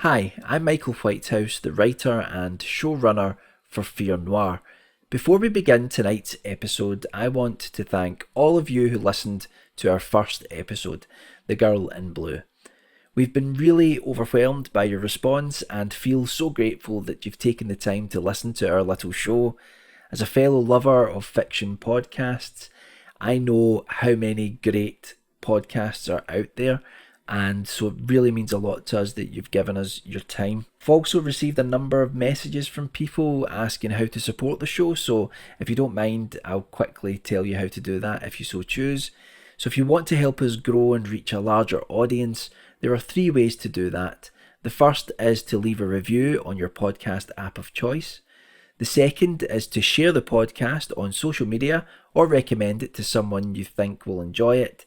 Hi, I'm Michael Whitehouse, the writer and showrunner for Fear Noir. Before we begin tonight's episode, I want to thank all of you who listened to our first episode, The Girl in Blue. We've been really overwhelmed by your response and feel so grateful that you've taken the time to listen to our little show. As a fellow lover of fiction podcasts, I know how many great podcasts are out there, and so it really means a lot to us that you've given us your time. We've also received a number of messages from people asking how to support the show, so if you don't mind, I'll quickly tell you how to do that if you so choose. So if you want to help us grow and reach a larger audience, there are 3 ways to do that. The first is to leave a review on your podcast app of choice. The second is to share the podcast on social media or recommend it to someone you think will enjoy it.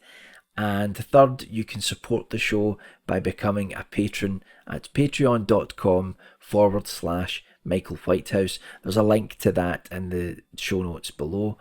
And third, you can support the show by becoming a patron at patreon.com/Michael Whitehouse. There's a link to that in the show notes below.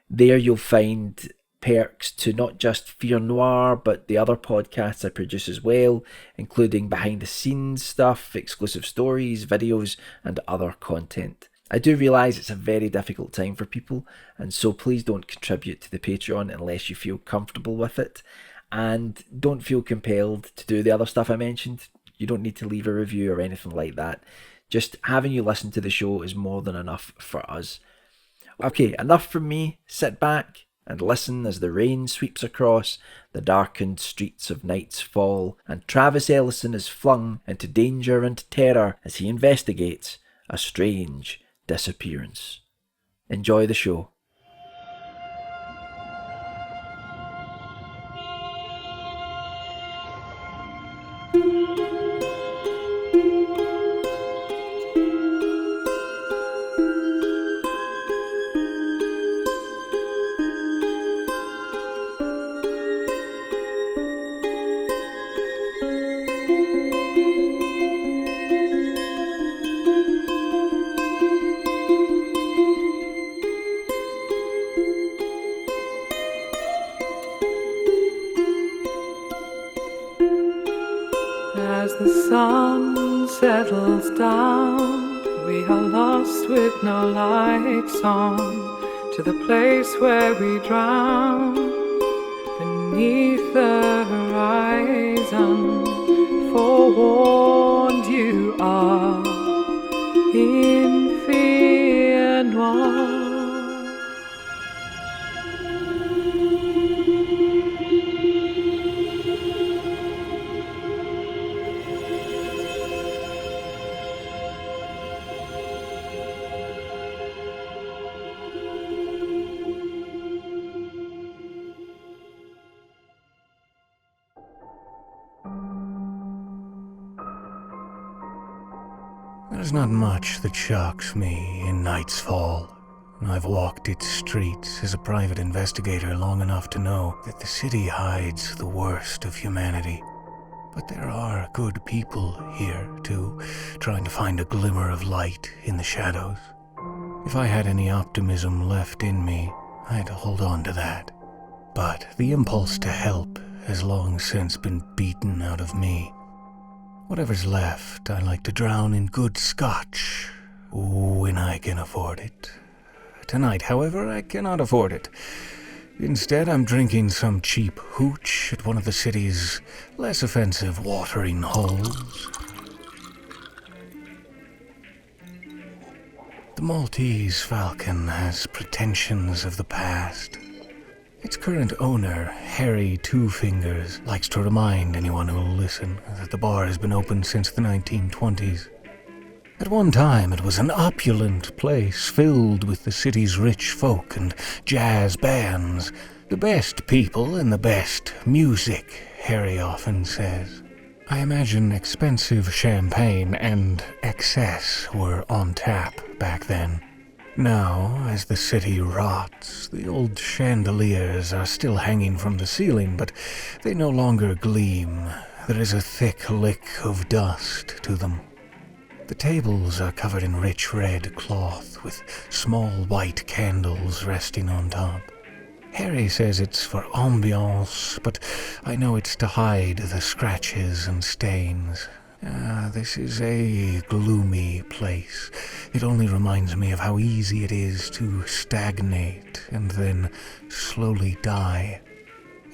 There you'll find perks to not just Fear Noir, but the other podcasts I produce as well, including behind the scenes stuff, exclusive stories, videos, and other content. I do realise it's a very difficult time for people, and so please don't contribute to the Patreon unless you feel comfortable with it. And don't feel compelled to do the other stuff I mentioned. You don't need to leave a review or anything like that. Just having you listen to the show is more than enough for us. Okay, enough from me. Sit back and listen as the rain sweeps across the darkened streets of Night's Fall, and Travis Ellison is flung into danger and terror as he investigates a strange disappearance. Enjoy the show. As the sun settles down, we are lost with no lights on, to the place where we drown beneath the horizon. Forewarned you are in Fear Noir. There's not much that shocks me in Night's Fall. I've walked its streets as a private investigator long enough to know that the city hides the worst of humanity. But there are good people here, too, trying to find a glimmer of light in the shadows. If I had any optimism left in me, I'd hold on to that. But the impulse to help has long since been beaten out of me. Whatever's left, I like to drown in good scotch, when I can afford it. Tonight, however, I cannot afford it. Instead, I'm drinking some cheap hooch at one of the city's less offensive watering holes. The Maltese Falcon has pretensions of the past. Its current owner, Harry Two Fingers, likes to remind anyone who will listen that the bar has been open since the 1920s. At one time, it was an opulent place filled with the city's rich folk and jazz bands. The best people and the best music, Harry often says. I imagine expensive champagne and excess were on tap back then. Now, as the city rots, the old chandeliers are still hanging from the ceiling, but they no longer gleam. There is a thick lick of dust to them. The tables are covered in rich red cloth, with small white candles resting on top. Harry says it's for ambiance, but I know it's to hide the scratches and stains. This is a gloomy place. It only reminds me of how easy it is to stagnate and then slowly die.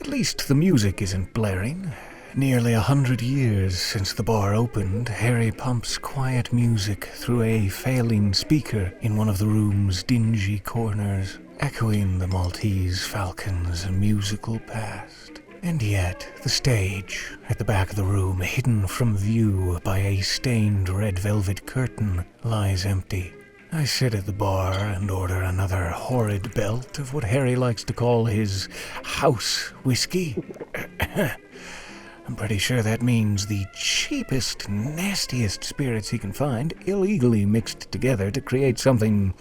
At least the music isn't blaring. Nearly 100 years since the bar opened, Harry pumps quiet music through a failing speaker in one of the room's dingy corners, echoing the Maltese Falcon's musical past. And yet, the stage, at the back of the room, hidden from view by a stained red velvet curtain, lies empty. I sit at the bar and order another horrid belt of what Harry likes to call his house whiskey. I'm pretty sure that means the cheapest, nastiest spirits he can find, illegally mixed together to create something,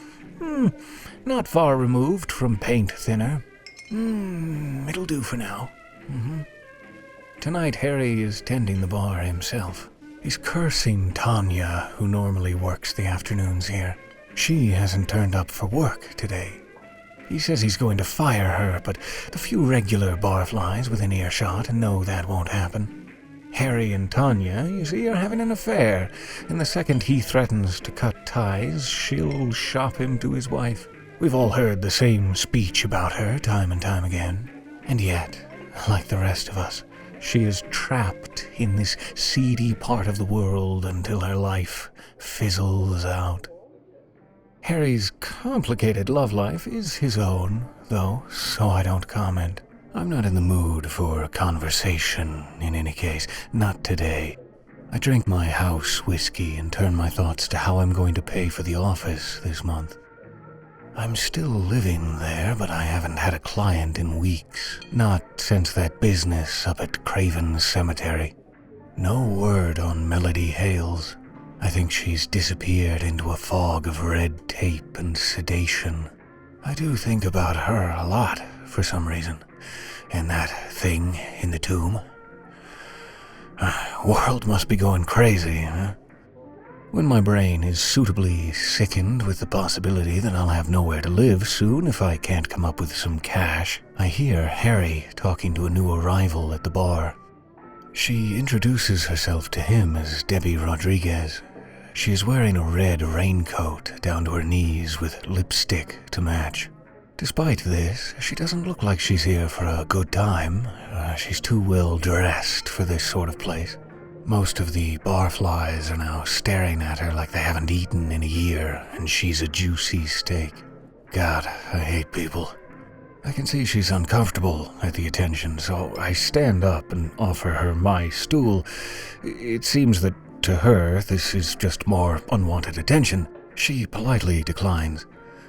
not far removed from paint thinner. It'll do for now. Tonight, Harry is tending the bar himself. He's cursing Tanya, who normally works the afternoons here. She hasn't turned up for work today. He says he's going to fire her, but the few regular barflies within earshot know that won't happen. Harry and Tanya, you see, are having an affair, and the second he threatens to cut ties, she'll shop him to his wife. We've all heard the same speech about her time and time again, and yet, like the rest of us, she is trapped in this seedy part of the world until her life fizzles out. Harry's complicated love life is his own, though, so I don't comment. I'm not in the mood for conversation, in any case, not today. I drink my house whiskey and turn my thoughts to how I'm going to pay for the office this month. I'm still living there, but I haven't had a client in weeks. Not since that business up at Craven's Cemetery. No word on Melody Hales. I think she's disappeared into a fog of red tape and sedation. I do think about her a lot, for some reason. And that thing in the tomb. World must be going crazy, huh? When my brain is suitably sickened with the possibility that I'll have nowhere to live soon if I can't come up with some cash, I hear Harry talking to a new arrival at the bar. She introduces herself to him as Debbie Rodriguez. She is wearing a red raincoat down to her knees with lipstick to match. Despite this, she doesn't look like she's here for a good time. She's too well dressed for this sort of place. Most of the barflies are now staring at her like they haven't eaten in a year, and she's a juicy steak. God, I hate people. I can see she's uncomfortable at the attention, so I stand up and offer her my stool. It seems that, to her, this is just more unwanted attention. She politely declines.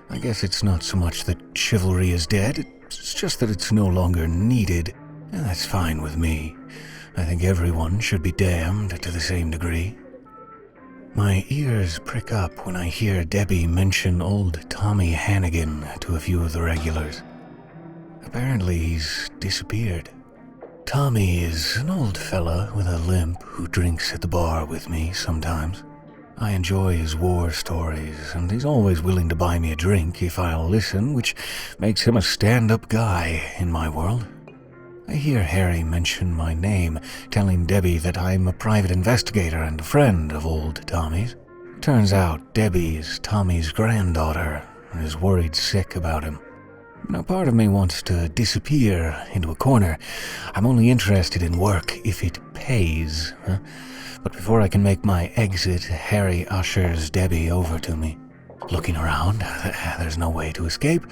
I guess it's not so much that chivalry is dead, it's just that it's no longer needed, and that's fine with me. I think everyone should be damned to the same degree. My ears prick up when I hear Debbie mention old Tommy Hannigan to a few of the regulars. Apparently he's disappeared. Tommy is an old fella with a limp who drinks at the bar with me sometimes. I enjoy his war stories, and he's always willing to buy me a drink if I'll listen, which makes him a stand-up guy in my world. I hear Harry mention my name, telling Debbie that I'm a private investigator and a friend of old Tommy's. Turns out Debbie is Tommy's granddaughter and is worried sick about him. Now, part of me wants to disappear into a corner. I'm only interested in work if it pays. But before I can make my exit, Harry ushers Debbie over to me. Looking around, there's no way to escape.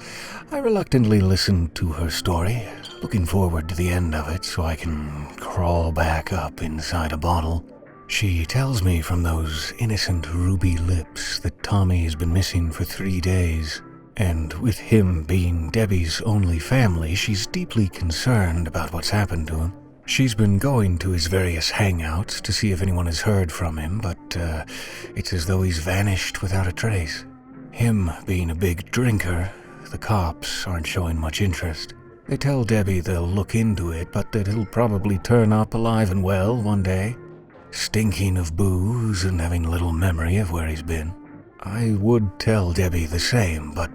I reluctantly listen to her story, looking forward to the end of it so I can crawl back up inside a bottle. She tells me from those innocent ruby lips that Tommy has been missing for 3 days. And with him being Debbie's only family, she's deeply concerned about what's happened to him. She's been going to his various hangouts to see if anyone has heard from him, but it's as though he's vanished without a trace. Him being a big drinker, the cops aren't showing much interest. They tell Debbie they'll look into it, but that he'll probably turn up alive and well one day, stinking of booze and having little memory of where he's been. I would tell Debbie the same, but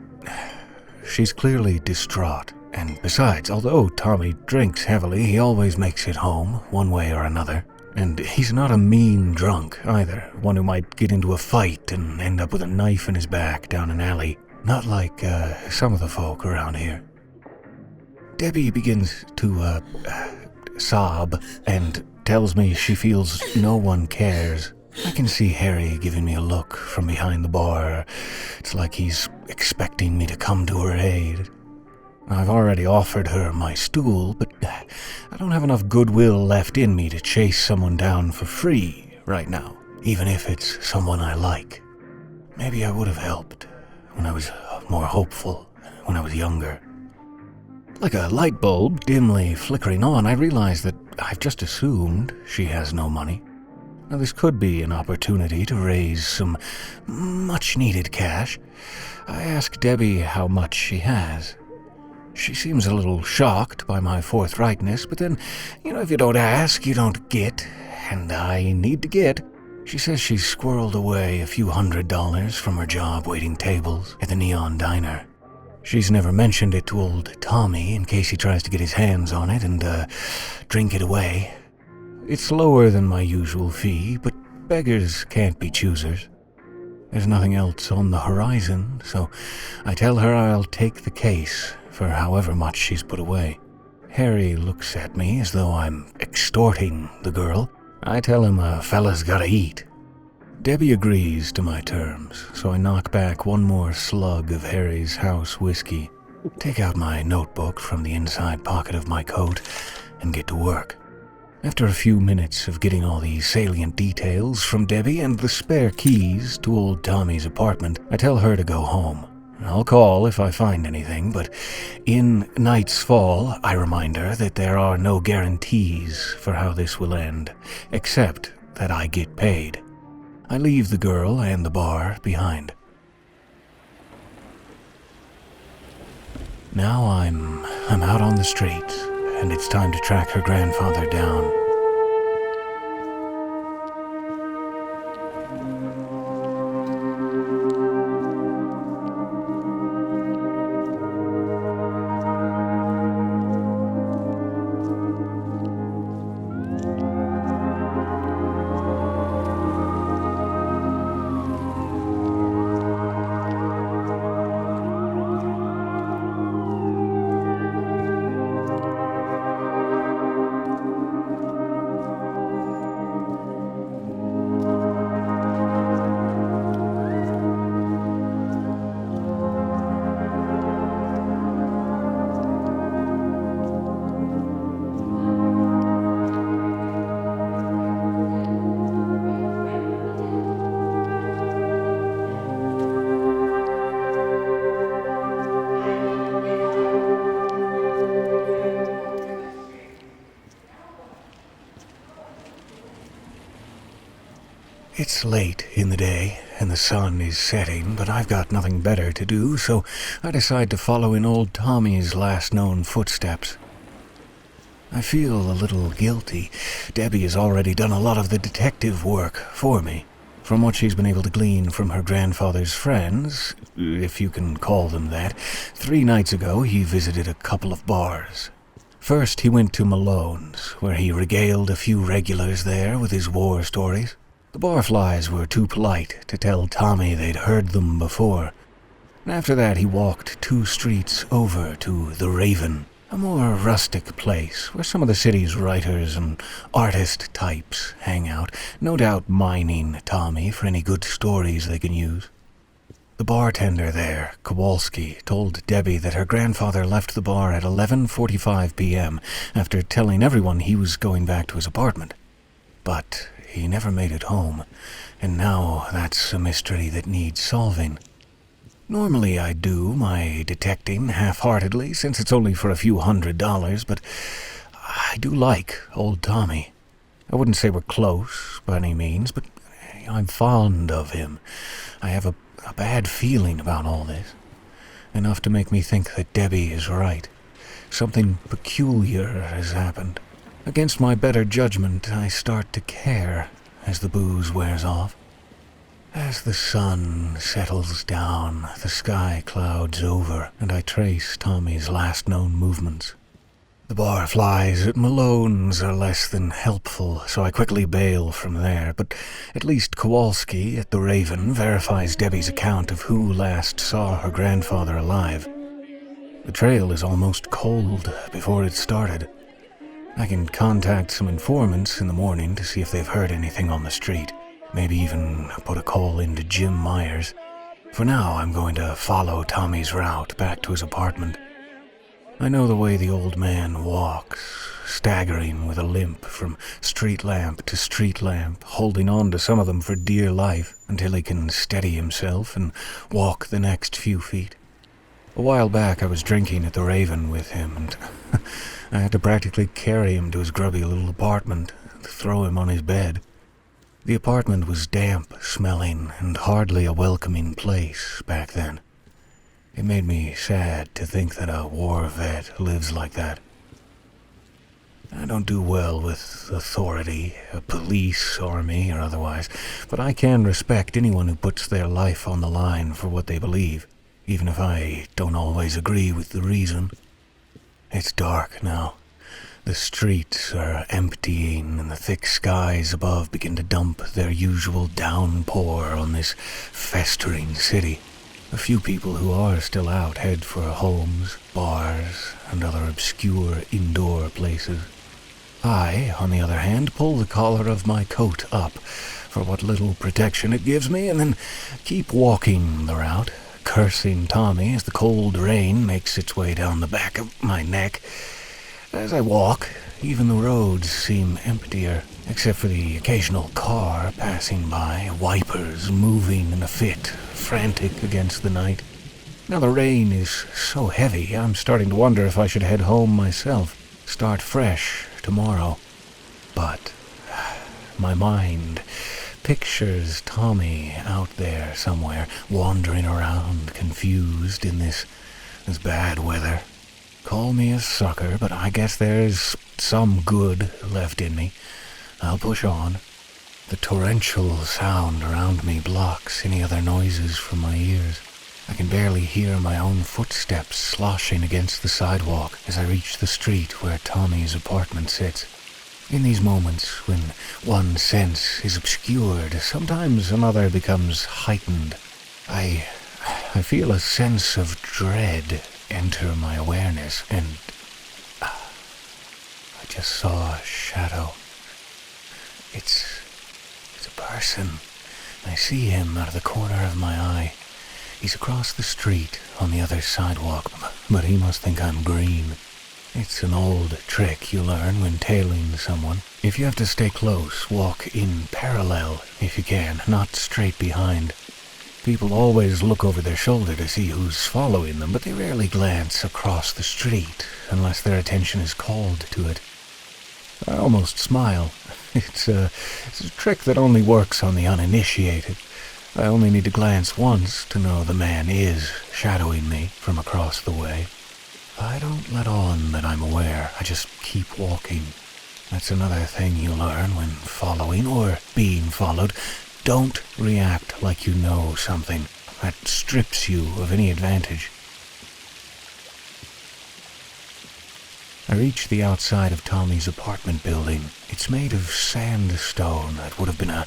she's clearly distraught. And besides, although Tommy drinks heavily, he always makes it home, one way or another. And he's not a mean drunk, either. One who might get into a fight and end up with a knife in his back down an alley. Not like some of the folk around here. Debbie begins to sob and tells me she feels no one cares. I can see Harry giving me a look from behind the bar. It's like he's expecting me to come to her aid. I've already offered her my stool, but I don't have enough goodwill left in me to chase someone down for free right now, even if it's someone I like. Maybe I would have helped when I was more hopeful, when I was younger. Like a light bulb dimly flickering on, I realize that I've just assumed she has no money. Now, this could be an opportunity to raise some much-needed cash. I ask Debbie how much she has. She seems a little shocked by my forthrightness, but then, if you don't ask, you don't get, and I need to get. She says she's squirreled away a few $100 from her job waiting tables at the Neon Diner. She's never mentioned it to old Tommy in case he tries to get his hands on it and drink it away. It's lower than my usual fee, but beggars can't be choosers. There's nothing else on the horizon, so I tell her I'll take the case for however much she's put away. Harry looks at me as though I'm extorting the girl. I tell him a fella's gotta eat. Debbie agrees to my terms, so I knock back one more slug of Harry's house whiskey, take out my notebook from the inside pocket of my coat, and get to work. After a few minutes of getting all the salient details from Debbie and the spare keys to old Tommy's apartment, I tell her to go home. I'll call if I find anything, but in Night's Fall, I remind her that there are no guarantees for how this will end, except that I get paid. I leave the girl and the bar behind. Now I'm out on the streets, and it's time to track her grandfather down. It's late in the day, and the sun is setting, but I've got nothing better to do, so I decide to follow in old Tommy's last known footsteps. I feel a little guilty. Debbie has already done a lot of the detective work for me. From what she's been able to glean from her grandfather's friends, if you can call them that, 3 nights ago he visited a couple of bars. First he went to Malone's, where he regaled a few regulars there with his war stories. The barflies were too polite to tell Tommy they'd heard them before. And after that he walked 2 streets over to the Raven, a more rustic place where some of the city's writers and artist types hang out, no doubt mining Tommy for any good stories they can use. The bartender there, Kowalski, told Debbie that her grandfather left the bar at 11:45 p.m. after telling everyone he was going back to his apartment. But he never made it home, and now that's a mystery that needs solving. Normally I do my detecting half-heartedly, since it's only for a few $100, but I do like old Tommy. I wouldn't say we're close by any means, but I'm fond of him. I have a bad feeling about all this, enough to make me think that Debbie is right. Something peculiar has happened. Against my better judgment, I start to care as the booze wears off. As the sun settles down, the sky clouds over, and I trace Tommy's last known movements. The barflies at Malone's are less than helpful, so I quickly bail from there, but at least Kowalski at the Raven verifies Debbie's account of who last saw her grandfather alive. The trail is almost cold before it started. I can contact some informants in the morning to see if they've heard anything on the street. Maybe even put a call into Jim Myers. For now, I'm going to follow Tommy's route back to his apartment. I know the way the old man walks, staggering with a limp from street lamp to street lamp, holding on to some of them for dear life until he can steady himself and walk the next few feet. A while back I was drinking at the Raven with him, and I had to practically carry him to his grubby little apartment, to throw him on his bed. The apartment was damp smelling and hardly a welcoming place back then. It made me sad to think that a war vet lives like that. I don't do well with authority, a police, army, or otherwise, but I can respect anyone who puts their life on the line for what they believe, even if I don't always agree with the reason. It's dark now. The streets are emptying, and the thick skies above begin to dump their usual downpour on this festering city. A few people who are still out head for homes, bars, and other obscure indoor places. I, on the other hand, pull the collar of my coat up for what little protection it gives me, and then keep walking the route, cursing Tommy as the cold rain makes its way down the back of my neck. As I walk, even the roads seem emptier, except for the occasional car passing by, wipers moving in a fit, frantic against the night. Now the rain is so heavy, I'm starting to wonder if I should head home myself, start fresh tomorrow. But my mind pictures Tommy out there somewhere, wandering around, confused in this bad weather. Call me a sucker, but I guess there's some good left in me. I'll push on. The torrential sound around me blocks any other noises from my ears. I can barely hear my own footsteps sloshing against the sidewalk as I reach the street where Tommy's apartment sits. In these moments, when one sense is obscured, sometimes another becomes heightened. I feel a sense of dread enter my awareness, and I just saw a shadow. It's a person. I see him out of the corner of my eye. He's across the street on the other sidewalk, but he must think I'm green. It's an old trick you learn when tailing someone. If you have to stay close, walk in parallel if you can, not straight behind. People always look over their shoulder to see who's following them, but they rarely glance across the street unless their attention is called to it. I almost smile. It's a trick that only works on the uninitiated. I only need to glance once to know the man is shadowing me from across the way. I don't let on that I'm aware. I just keep walking. That's another thing you learn when following or being followed. Don't react like you know something. That strips you of any advantage. I reach the outside of Tommy's apartment building. It's made of sandstone that would have been a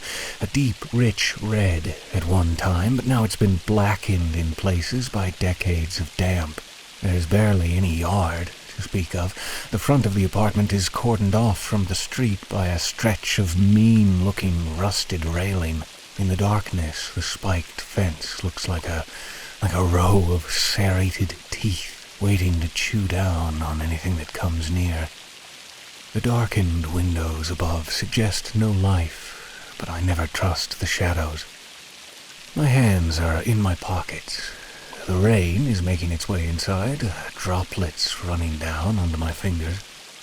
deep, rich red at one time, but now it's been blackened in places by decades of damp. There's barely any yard to speak of. The front of the apartment is cordoned off from the street by a stretch of mean-looking rusted railing. In the darkness, the spiked fence looks like a row of serrated teeth waiting to chew down on anything that comes near. The darkened windows above suggest no life, but I never trust the shadows. My hands are in my pockets. The rain is making its way inside, droplets running down onto my fingers.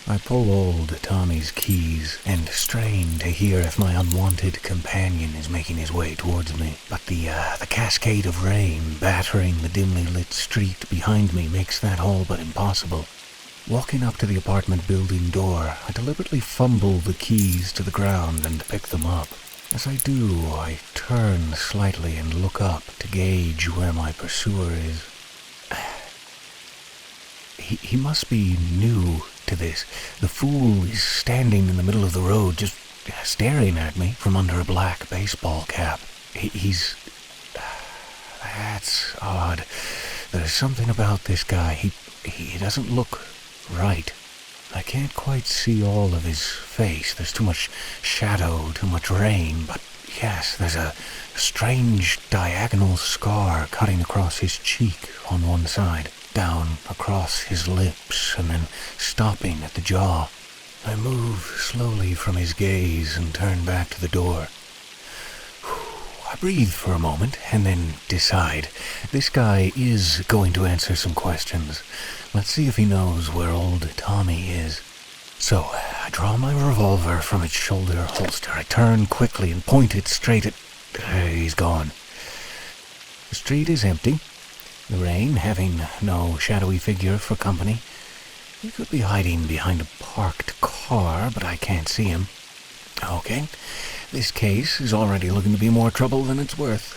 I pull old Tommy's keys and strain to hear if my unwanted companion is making his way towards me. But the cascade of rain battering the dimly lit street behind me makes that all but impossible. Walking up to the apartment building door, I deliberately fumble the keys to the ground and pick them up. As I do, I turn slightly and look up to gauge where my pursuer is. He must be new to this. The fool is standing in the middle of the road, just staring at me from under a black baseball cap. He's... That's odd. There's something about this guy. He doesn't look right. I can't quite see all of his face. There's too much shadow, too much rain, but yes, there's a strange diagonal scar cutting across his cheek on one side, down across his lips, and then stopping at the jaw. I move slowly from his gaze and turn back to the door. I breathe for a moment and then decide. This guy is going to answer some questions. Let's see if he knows where old Tommy is. So, I draw my revolver from its shoulder holster. I turn quickly and point it straight at... He's gone. The street is empty. The rain having no shadowy figure for company. He could be hiding behind a parked car, but I can't see him. Okay, this case is already looking to be more trouble than it's worth.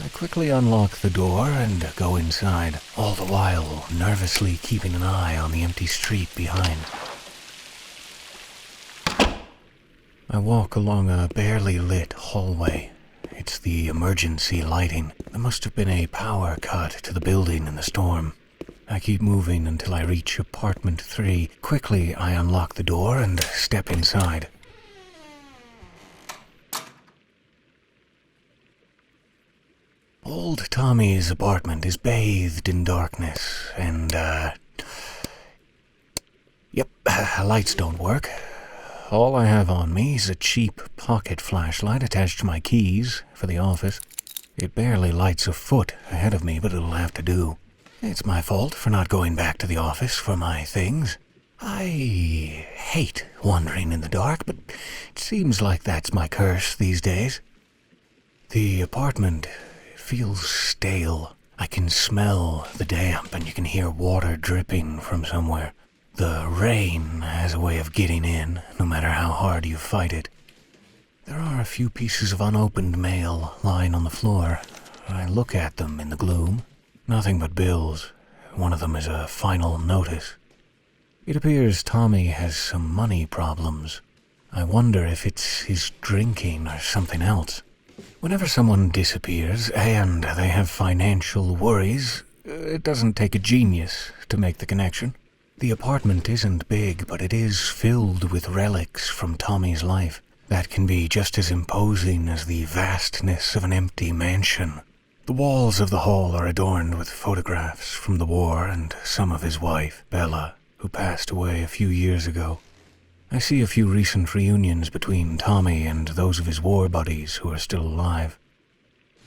I quickly unlock the door and go inside, all the while nervously keeping an eye on the empty street behind. I walk along a barely lit hallway. It's the emergency lighting. There must have been a power cut to the building in the storm. I keep moving until I reach apartment 3. Quickly, I unlock the door and step inside. Old Tommy's apartment is bathed in darkness, and, lights don't work. All I have on me is a cheap pocket flashlight attached to my keys for the office. It barely lights a foot ahead of me, but it'll have to do. It's my fault for not going back to the office for my things. I hate wandering in the dark, but it seems like that's my curse these days. The apartment feels stale. I can smell the damp, and you can hear water dripping from somewhere. The rain has a way of getting in, no matter how hard you fight it. There are a few pieces of unopened mail lying on the floor. I look at them in the gloom. Nothing but bills. One of them is a final notice. It appears Tommy has some money problems. I wonder if it's his drinking or something else. Whenever someone disappears and they have financial worries, it doesn't take a genius to make the connection. The apartment isn't big, but it is filled with relics from Tommy's life that can be just as imposing as the vastness of an empty mansion. The walls of the hall are adorned with photographs from the war and some of his wife, Bella, who passed away a few years ago. I see a few recent reunions between Tommy and those of his war buddies who are still alive.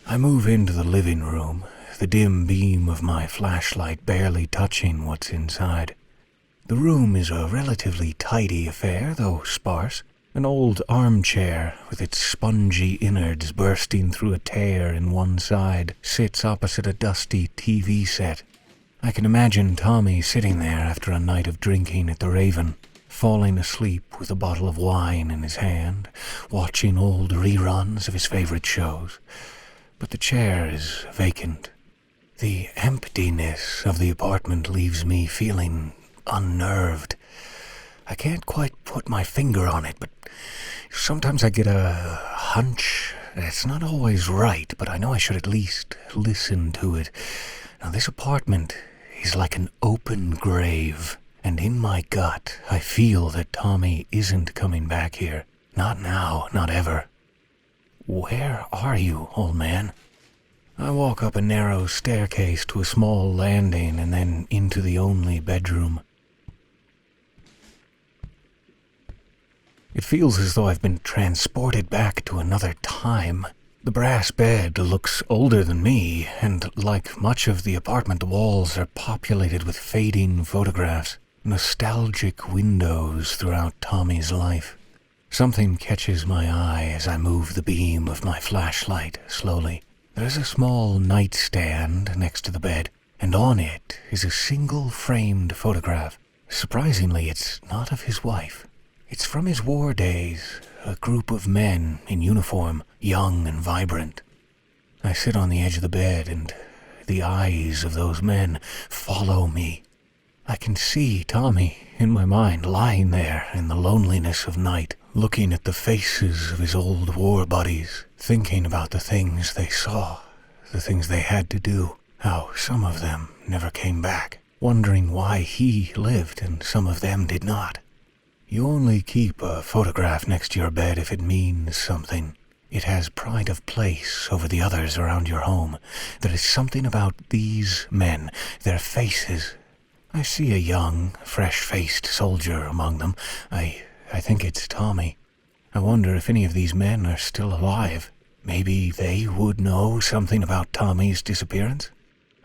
I move into the living room, the dim beam of my flashlight barely touching what's inside. The room is a relatively tidy affair, though sparse. An old armchair, with its spongy innards bursting through a tear in one side, sits opposite a dusty TV set. I can imagine Tommy sitting there after a night of drinking at the Raven, falling asleep with a bottle of wine in his hand, watching old reruns of his favorite shows. But the chair is vacant. The emptiness of the apartment leaves me feeling unnerved. I can't quite put my finger on it, but sometimes I get a hunch. It's not always right, but I know I should at least listen to it. Now, this apartment is like an open grave, and in my gut, I feel that Tommy isn't coming back here. Not now, not ever. Where are you, old man? I walk up a narrow staircase to a small landing and then into the only bedroom. It feels as though I've been transported back to another time. The brass bed looks older than me, and like much of the apartment, the walls are populated with fading photographs, nostalgic windows throughout Tommy's life. Something catches my eye as I move the beam of my flashlight slowly. There's a small nightstand next to the bed, and on it is a single framed photograph. Surprisingly, it's not of his wife. It's from his war days, a group of men in uniform, young and vibrant. I sit on the edge of the bed, and the eyes of those men follow me. I can see Tommy in my mind lying there in the loneliness of night, looking at the faces of his old war buddies, thinking about the things they saw, the things they had to do, how some of them never came back, wondering why he lived and some of them did not. You only keep a photograph next to your bed if it means something. It has pride of place over the others around your home. There is something about these men, their faces. I see a young, fresh-faced soldier among them. I think it's Tommy. I wonder if any of these men are still alive. Maybe they would know something about Tommy's disappearance?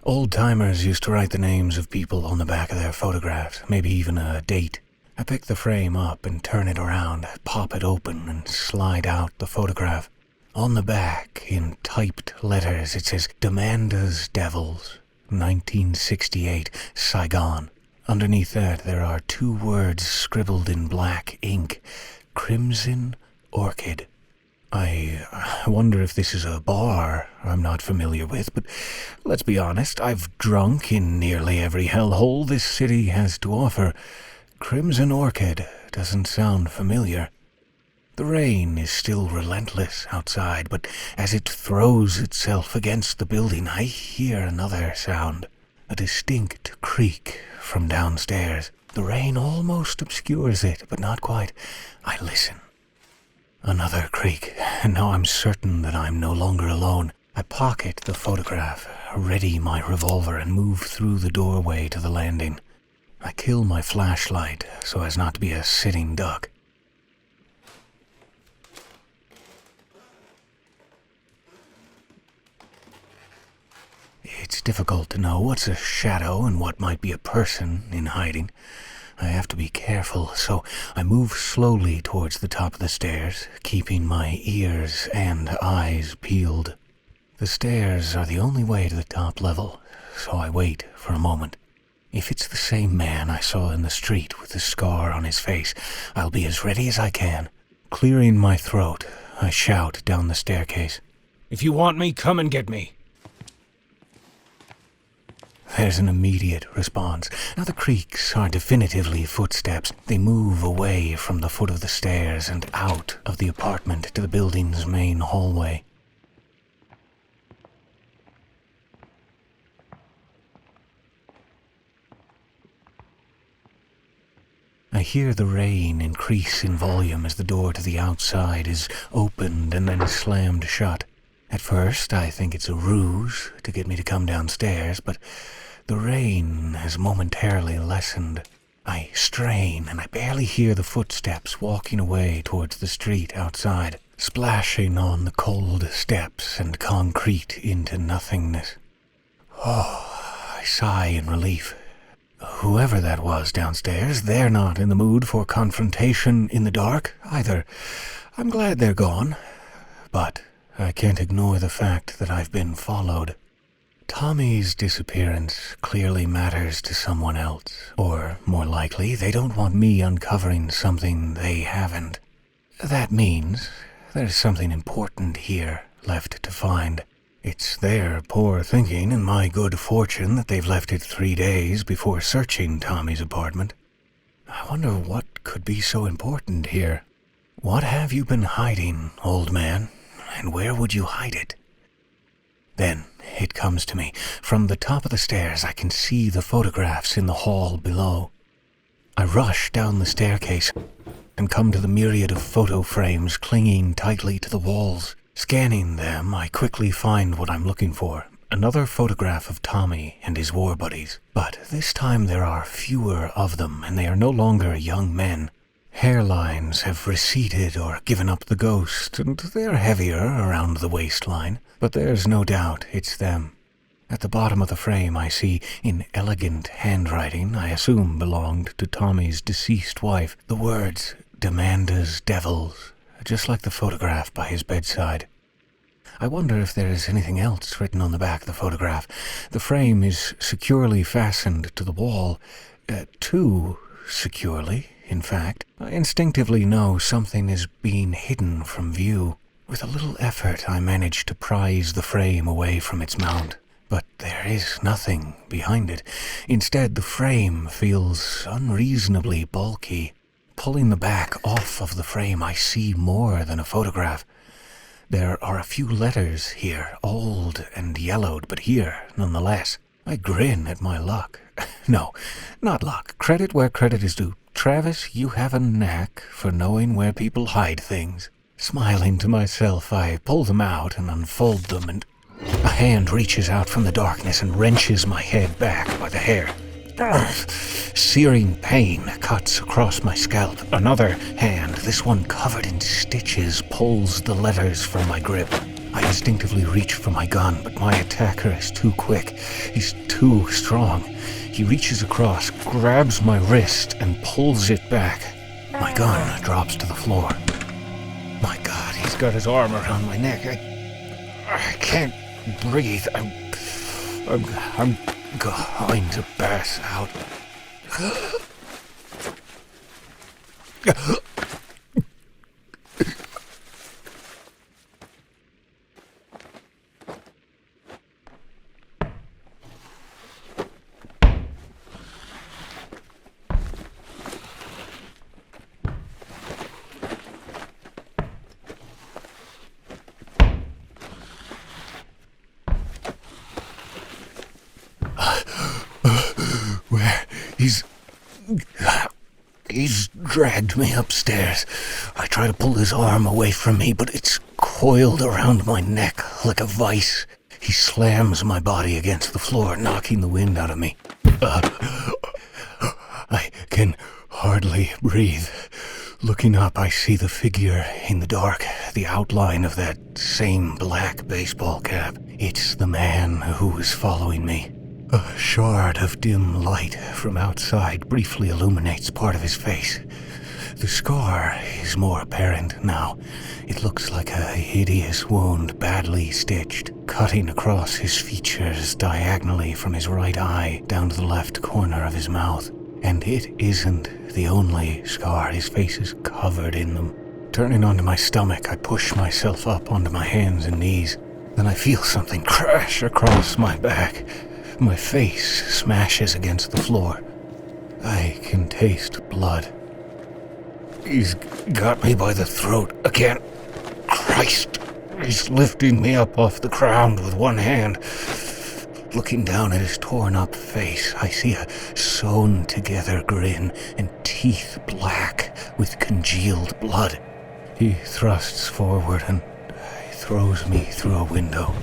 Old-timers used to write the names of people on the back of their photographs, maybe even a date. I pick the frame up and turn it around, pop it open, and slide out the photograph. On the back, in typed letters, it says, Demanda's Devils, 1968, Saigon. Underneath that, there are 2 words scribbled in black ink, Crimson Orchid. I wonder if this is a bar I'm not familiar with, but let's be honest, I've drunk in nearly every hellhole this city has to offer. Crimson Orchid doesn't sound familiar. The rain is still relentless outside, but as it throws itself against the building, I hear another sound, a distinct creak from downstairs. The rain almost obscures it, but not quite. I listen. Another creak, and now I'm certain that I'm no longer alone. I pocket the photograph, ready my revolver, and move through the doorway to the landing. I kill my flashlight so as not to be a sitting duck. It's difficult to know what's a shadow and what might be a person in hiding. I have to be careful, so I move slowly towards the top of the stairs, keeping my ears and eyes peeled. The stairs are the only way to the top level, so I wait for a moment. If it's the same man I saw in the street with the scar on his face, I'll be as ready as I can. Clearing my throat, I shout down the staircase, "If you want me, come and get me." There's an immediate response. Now the creaks are definitively footsteps. They move away from the foot of the stairs and out of the apartment to the building's main hallway. I hear the rain increase in volume as the door to the outside is opened and then slammed shut. At first, I think it's a ruse to get me to come downstairs, but the rain has momentarily lessened. I strain, and I barely hear the footsteps walking away towards the street outside, splashing on the cold steps and concrete into nothingness. Oh, I sigh in relief. Whoever that was downstairs, they're not in the mood for confrontation in the dark, either. I'm glad they're gone, but I can't ignore the fact that I've been followed. Tommy's disappearance clearly matters to someone else, or more likely, they don't want me uncovering something they haven't. That means there's something important here left to find. It's their poor thinking and my good fortune that they've left it 3 days before searching Tommy's apartment. I wonder what could be so important here. What have you been hiding, old man? And where would you hide it? Then it comes to me. From the top of the stairs, I can see the photographs in the hall below. I rush down the staircase and come to the myriad of photo frames clinging tightly to the walls. Scanning them, I quickly find what I'm looking for. Another photograph of Tommy and his war buddies. But this time there are fewer of them, and they are no longer young men. Hairlines have receded or given up the ghost, and they're heavier around the waistline. But there's no doubt it's them. At the bottom of the frame I see, in elegant handwriting I assume belonged to Tommy's deceased wife, the words, "Demanda's Devils," just like the photograph by his bedside. I wonder if there's anything else written on the back of the photograph. The frame is securely fastened to the wall. Too securely, in fact. I instinctively know something is being hidden from view. With a little effort, I manage to prise the frame away from its mount. but there is nothing behind it. Instead, the frame feels unreasonably bulky. Pulling the back off of the frame, I see more than a photograph. There are a few letters here, old and yellowed, but here, nonetheless. I grin at my luck. No, not luck. Credit where credit is due. Travis, you have a knack for knowing where people hide things. Smiling to myself, I pull them out and unfold them, and a hand reaches out from the darkness and wrenches my head back by the hair. Searing pain cuts across my scalp. Another hand, this one covered in stitches, pulls the letters from my grip. I instinctively reach for my gun, but my attacker is too quick. He's too strong. He reaches across, grabs my wrist, and pulls it back. My gun drops to the floor. My God, he's got his arm around my neck. I can't breathe. I'm going to pass out. He's dragged me upstairs. I try to pull his arm away from me, but it's coiled around my neck like a vice. He slams my body against the floor, knocking the wind out of me. I can hardly breathe. Looking up, I see the figure in the dark, the outline of that same black baseball cap. It's the man who was following me. A shard of dim light from outside briefly illuminates part of his face. The scar is more apparent now. It looks like a hideous wound, badly stitched, cutting across his features diagonally from his right eye down to the left corner of his mouth. And it isn't the only scar. His face is covered in them. Turning onto my stomach, I push myself up onto my hands and knees. Then I feel something crash across my back. My face smashes against the floor. I can taste blood. He's got me by the throat again. Christ! He's lifting me up off the ground with one hand. Looking down at his torn-up face, I see a sewn-together grin and teeth black with congealed blood. He thrusts forward and throws me through a window.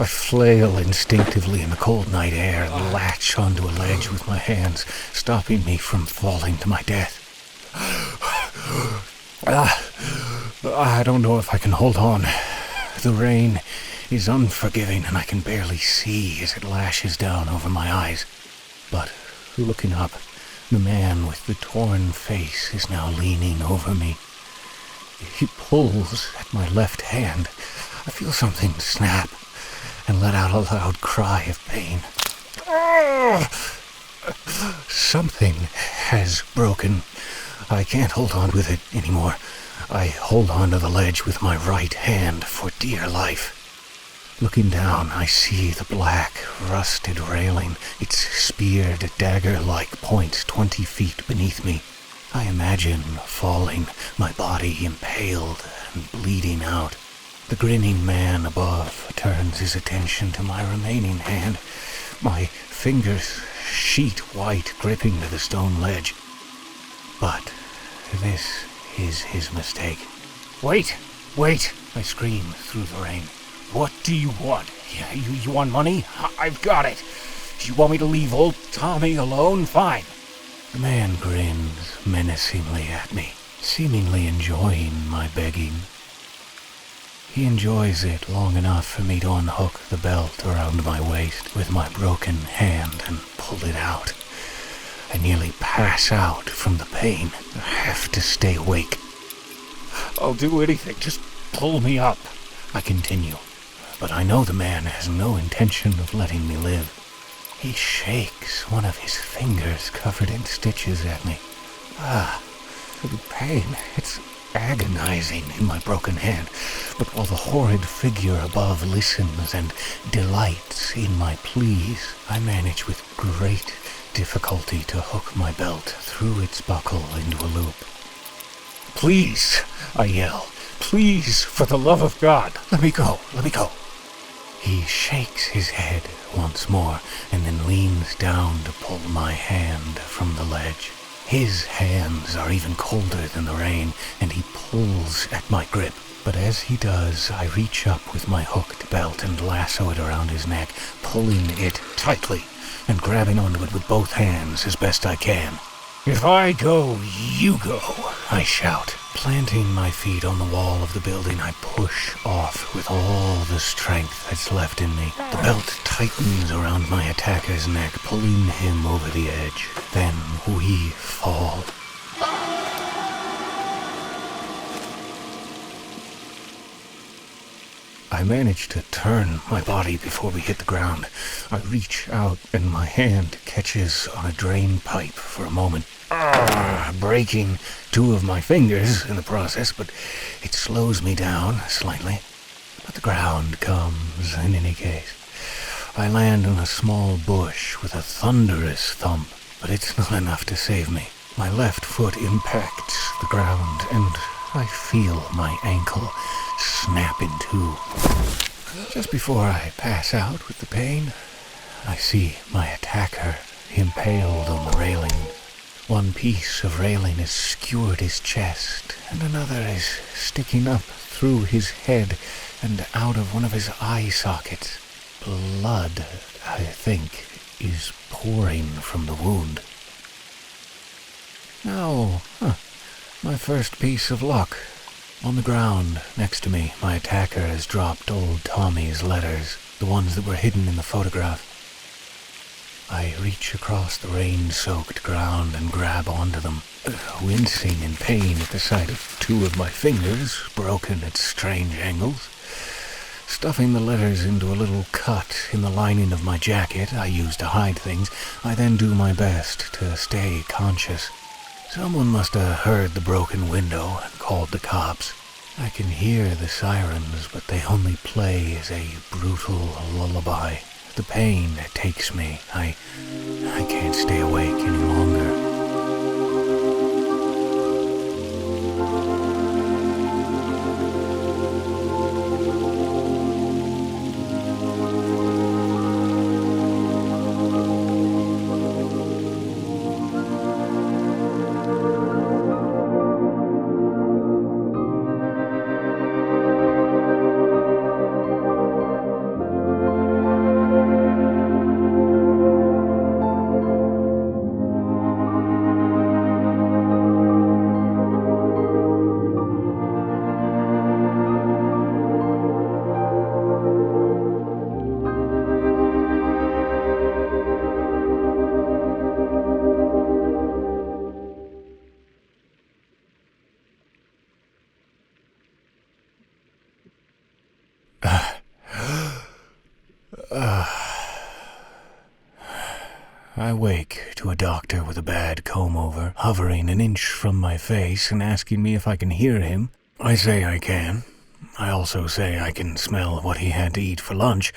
I flail instinctively in the cold night air and latch onto a ledge with my hands, stopping me from falling to my death. I don't know if I can hold on. The rain is unforgiving and I can barely see as it lashes down over my eyes. But looking up, the man with the torn face is now leaning over me. He pulls at my left hand. I feel something snap and let out a loud cry of pain. Something has broken. I can't hold on with it anymore. I hold on to the ledge with my right hand for dear life. Looking down, I see the black, rusted railing. Its speared, dagger-like points 20 feet beneath me. I imagine falling, my body impaled and bleeding out. The grinning man above turns his attention to my remaining hand, my fingers sheet white gripping to the stone ledge. But this is his mistake. Wait! I scream through the rain. What do you want? You want money? I've got it. You want me to leave old Tommy alone? Fine. The man grins menacingly at me, seemingly enjoying my begging. He enjoys it long enough for me to unhook the belt around my waist with my broken hand and pull it out. I nearly pass out from the pain. I have to stay awake. I'll do anything. Just pull me up, I continue. But I know the man has no intention of letting me live. He shakes one of his fingers covered in stitches at me. The pain. It's agonizing in my broken hand, but while the horrid figure above listens and delights in my pleas, I manage with great difficulty to hook my belt through its buckle into a loop. "Please," I yell, "please, for the love of God, let me go, let me go." He shakes his head once more and then leans down to pull my hand from the ledge. His hands are even colder than the rain, and he pulls at my grip. But as he does, I reach up with my hooked belt and lasso it around his neck, pulling it tightly and grabbing onto it with both hands as best I can. "If I go, you go," I shout. Planting my feet on the wall of the building, I push off with all the strength that's left in me. The belt tightens around my attacker's neck, pulling him over the edge. Then we fall. I manage to turn my body before we hit the ground. I reach out and my hand catches on a drain pipe for a moment, breaking 2 of my fingers in the process, but it slows me down slightly. But the ground comes in any case. I land on a small bush with a thunderous thump, but it's not enough to save me. My left foot impacts the ground, and I feel my ankle snap in 2. Just before I pass out with the pain, I see my attacker impaled on the railing. One piece of railing has skewered his chest, and another is sticking up through his head and out of one of his eye sockets. Blood, I think, is pouring from the wound. Now, my first piece of luck. On the ground next to me, my attacker has dropped old Tommy's letters, the ones that were hidden in the photograph. I reach across the rain-soaked ground and grab onto them, wincing in pain at the sight of 2 of my fingers broken at strange angles. Stuffing the letters into a little cut in the lining of my jacket I use to hide things, I then do my best to stay conscious. Someone must have heard the broken window and called the cops. I can hear the sirens, but they only play as a brutal lullaby. The pain takes me. I can't stay awake any longer. I wake to a doctor with a bad comb-over, hovering an inch from my face and asking me if I can hear him. I say I can. I also say I can smell what he had to eat for lunch.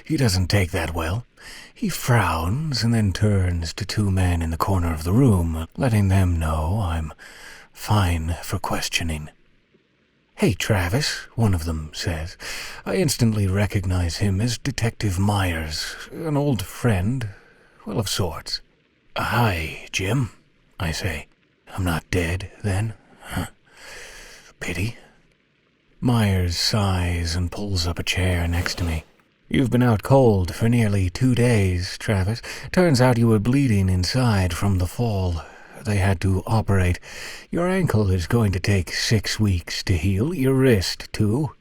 He doesn't take that well. He frowns and then turns to 2 men in the corner of the room, letting them know I'm fine for questioning. "Hey, Travis," one of them says. I instantly recognize him as Detective Myers, an old friend, well, of sorts. "Hi, Jim," I say. "I'm not dead, then? Huh. Pity." Myers sighs and pulls up a chair next to me. "You've been out cold for nearly 2 days, Travis. Turns out you were bleeding inside from the fall. They had to operate. Your ankle is going to take 6 weeks to heal, your wrist, too.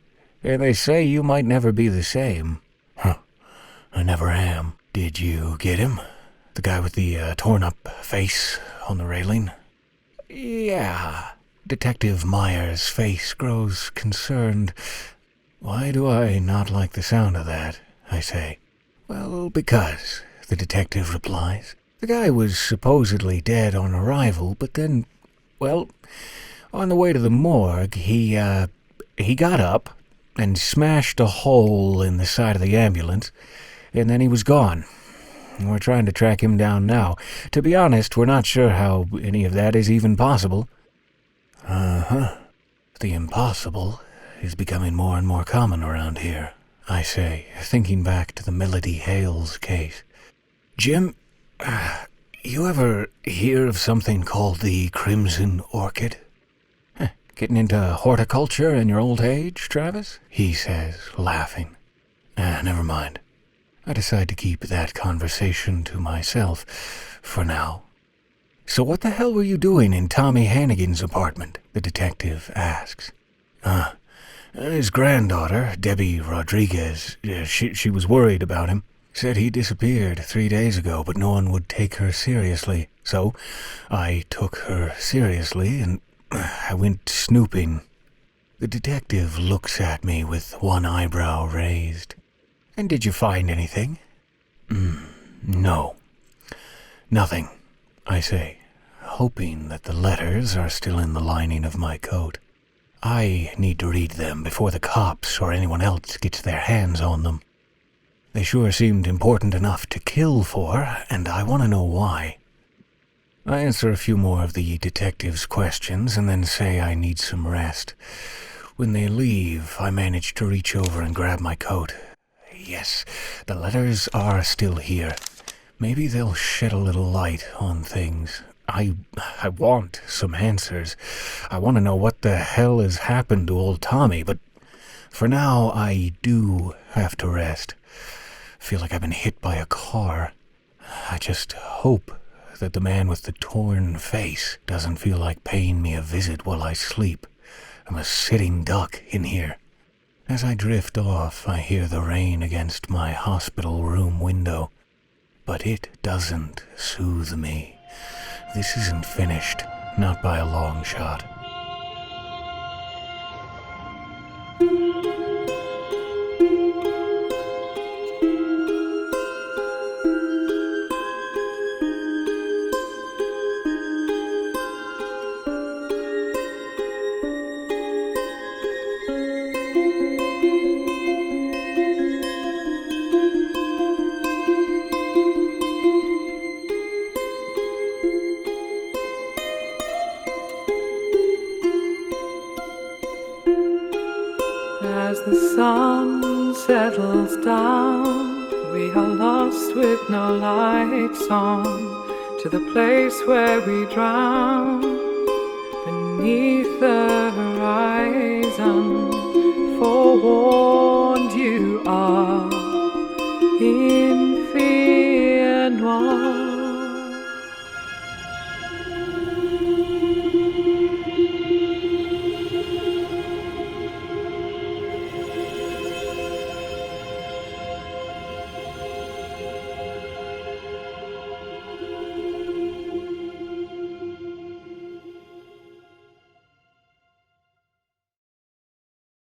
And they say you might never be the same." "Huh. I never am. Did you get him? The guy with the torn-up face on the railing?" "Yeah." Detective Myers' face grows concerned. "Why do I not like the sound of that?" I say. "Well, because," the detective replies. "The guy was supposedly dead on arrival, but then, well, On the way to the morgue, he got up and smashed a hole in the side of the ambulance, and then he was gone. We're trying to track him down now. To be honest, we're not sure how any of that is even possible. The impossible is becoming more and more common around here, I say, thinking back to the Melody Hales case. Jim, you ever hear of something called the Crimson Orchid? Getting into horticulture in your old age, Travis? He says, laughing. Never mind. I decide to keep that conversation to myself for now. So what the hell were you doing in Tommy Hannigan's apartment? The detective asks. His granddaughter, Debbie Rodriguez, she was worried about him. Said he disappeared 3 days ago, but no one would take her seriously. So I took her seriously and I went snooping. The detective looks at me with one eyebrow raised. And did you find anything? No. Nothing, I say, hoping that the letters are still in the lining of my coat. I need to read them before the cops or anyone else gets their hands on them. They sure seemed important enough to kill for, and I want to know why. I answer a few more of the detective's questions and then say I need some rest. When they leave, I manage to reach over and grab my coat. Yes, the letters are still here. Maybe they'll shed a little light on things. I want some answers. I want to know what the hell has happened to old Tommy, but for now I do have to rest. Feel like I've been hit by a car. I just hope that the man with the torn face doesn't feel like paying me a visit while I sleep. I'm a sitting duck in here. As I drift off, I hear the rain against my hospital room window. But it doesn't soothe me. This isn't finished, not by a long shot. As the sun settles down, we are lost with no lights on, to the place where we drown, beneath the horizon, for war.